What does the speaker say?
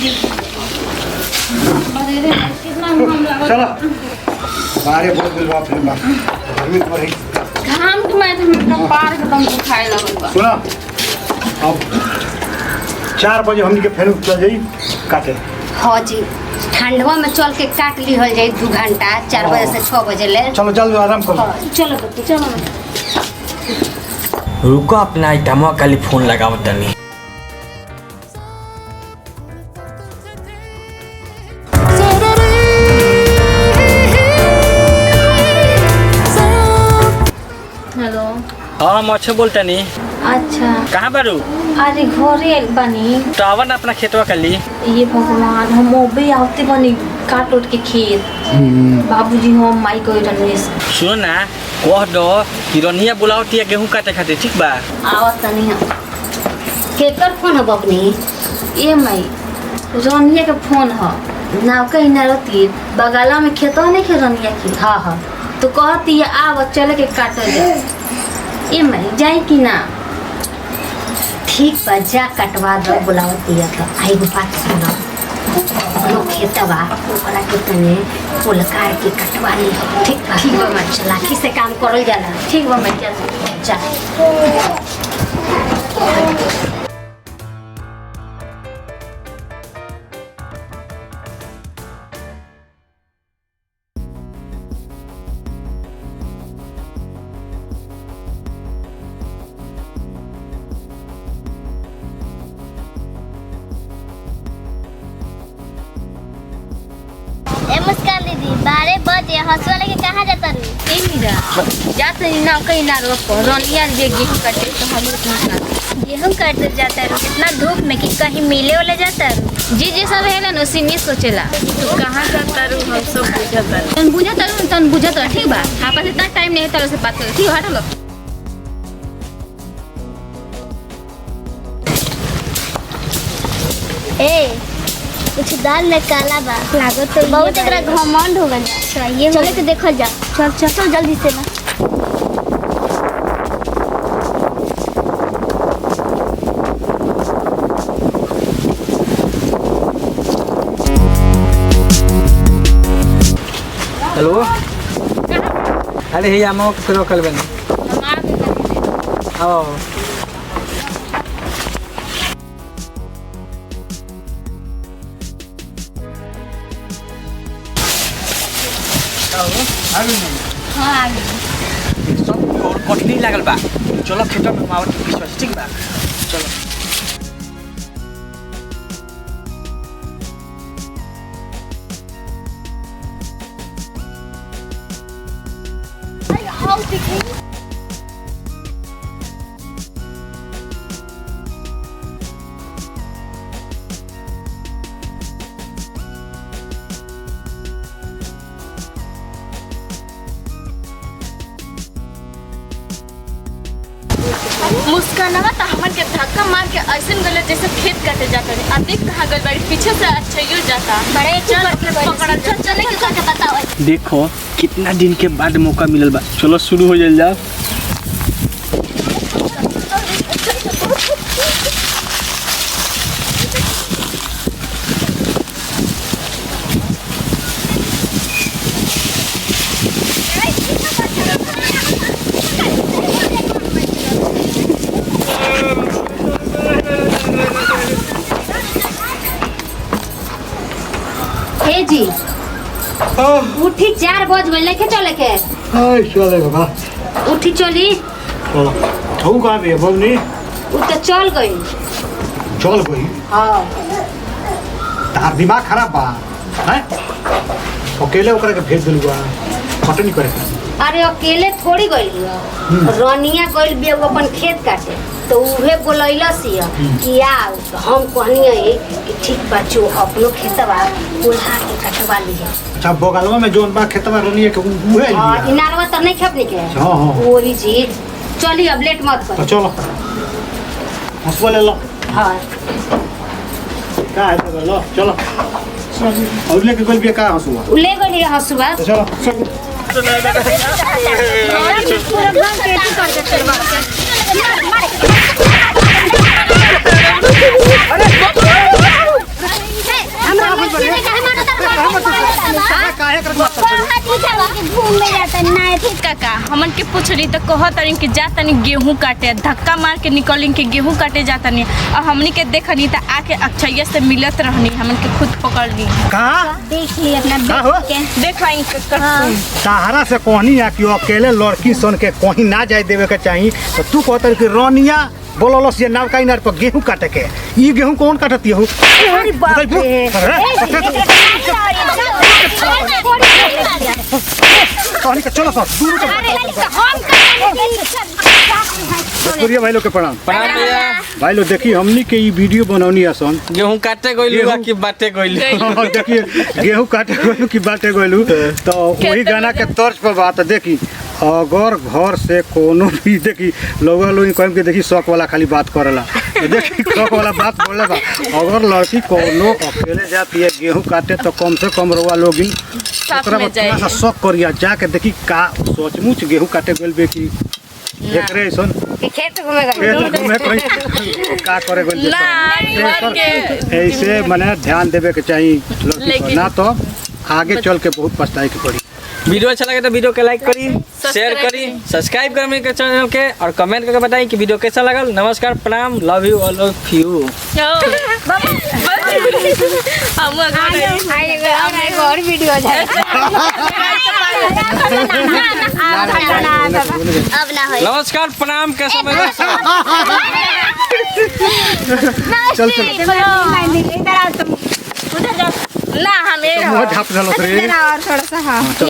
दी। कितना चलो बाहर बहुत दिल बाप फिर बाप गर्मी तो रही घाम के मैं तो पार एकदम दुखाए लगल बा। सुना अब 4 बजे हमनी के फेर चल जाई काटे। हाँ जी ठंडवा में चल के काट ली हो जाए 2 घंटा 4 बजे से 6 बजे ले। चलो जल्दी आराम करो। हाँ, चलो बच्चे चलो। रुको अपना आइटम खाली फोन लगाओ तनी। हेलो हाँ मच्छर बोलता नहीं। अच्छा कहाँ बारू? अरे घरे बनी तो आवन अपना खेतवा खाली। ये भगवान हम ओबे आते बनी काट उठ के खेत। बाबूजी हम माई को रनवेश सुनो ना कह दो कि रनिया बुलावती है गेहूं काटे खातिर ठीक बा। आवत तनी हम केकर फोन है बबनी? ये माई रनिया के फोन ह नाव कहीं ना रहती बगला में खेतवा नहीं खे रनिया की। हाँ हाँ तो कहती है आव चले के काट जाए। ये माई जाए कि ना? ठीक बा जा कटवा दो बुलावती है तो आई बात सुनो अपनो खेतवा ओकरा के तने पुलकार के कटवा ली ठीक बा। ठीक बा माई। चलाकी से काम करल जाला। ठीक बा माई जा मुस्कान दीदी 12 बजे हंसुआ लेके कहाँ जाता रही? ए मीरा जाते ना कहीं ना रोको रनिया जे गेहूं काटे तो हम लोग गेहूँ काटते जाता रही इतना धूप में कि कहीं मिले वाले जाता रही। जी सब है ना सीनियर सोचेला तू कहाँ जाता रू हम सब बुझाता तन बुझाता ठीक बा। आपस इतना टाइम नहीं है से बात कर ठीक हट लो। ए कुछ दाल में काला बा लागत तो बहुत एकरा घमंड हो गया। चाहिए चले के देखल जा। चल चल चल जल्दी से ना। हेलो अरे हे आमा के फिर कल बनी आओ हां आ गई सब और कटनी लागल बा। चलो खेत में मावत के पीछे ठीक बा। चलो मुस्कानवा तो हमन के धक्का मार के ऐसे गले जैसे खेत काटे जाता है। अधिक कहाँ गल बाड़ी पीछे से अच्छा यूँ जाता बड़े चल पकड़ा चल चले के करके बताओ। देखो कितना दिन के बाद मौका मिलल बा। चलो शुरू हो जाए। हे जी उठी 4 बज गए लेके चले के। हाय चले बाबा उठी चली चलो तू कहाँ भी है बबनी? उ तो चल गई। चल गई। हाँ तार दिमाग खराब बा हैं? अकेले ओकरा के भेज दिलुआ कटनी करे के। अरे अकेले थोड़ी गई रनिया गई भी अपन खेत काटे तो उहे बोलैला सिया कि आओ तो हम कहनिए कि ठीक बच्चो अपनो खेतवा उल्हा के कटवा लिया। अच्छा बगलवा में जोन बा खेतवा रोनिए के उहे हाँ लिया। इनारवा तो नहीं खेपने के। हाँ हाँ वही चीज चलिए अब लेट मत तो कर। चलो हंसवा ले लो। हाँ का है तो लो चलो चलिए और लेके गल भी का हंसुआ ले गई हंसुआ। तो चलो चलिए पूरा गांव के एथी कर देते बाप के। हमन के पूछली तो कहत तनी कि जा तनी गेहूं काटे, धक्का मार के निकली कि गेहूं काटे जा तनी। और हमनी के देखनी तो आके अक्षय से मिलत रहनी, हमन के खुद पकड़ ली। कहाँ देख ली अपना का हो? बेटी के। देखवाई सहारा से कहनी है कि अकेले लड़की सन के कहीं ना जाए देवे के चाहिए, तो तू कहता कि रोनिया बोललस ये नाव का इनार पर गेहूं काटे के। ई गेहूं कौन काटती हो? अरे बाप रे कहनी के चलो सर दूर के भाई लोग के प्रणाम। प्रणाम भैया। भाई लोग देखी हमनी के ई वीडियो बनौनी आसन। गेहूं काटे गइलू कि बाटे गइलू? देखिए गेहूं काटे गइलू कि बाटे गइलू, तो वही गाना के तर्ज पर बात देखी। अगर घर से कोनो भी देखी लोग कह के देखी शौक वाला खाली बात करेला, देखी शौक वाला बात बोले बा। अगर लड़की कोनो अकेले जाती है गेहूं काटे तो कम से कम रोवा लोग थोड़ा सा शौक करिया जाके देखी का सोचमुच गेहूं काटे गइल बे की एकरे ऐसन खेत घूमे का करे गइल ऐसे मने ध्यान देवे के चाहिए लड़की पर, ना तो आगे चल के बहुत पछताए के पड़ी। वीडियो अच्छा लगे तो वीडियो के लाइक करी, शेयर करी, सब्सक्राइब करें मेरे चैनल के और कमेंट करके बताएं कि वीडियो कैसा लगा। नमस्कार, प्रणाम, love you all of you. और वीडियो अब ना होई। नमस्कार, प्रणाम, कैसा चल चल ना हमें झाप झालो रे। और थोड़ा सा हाँ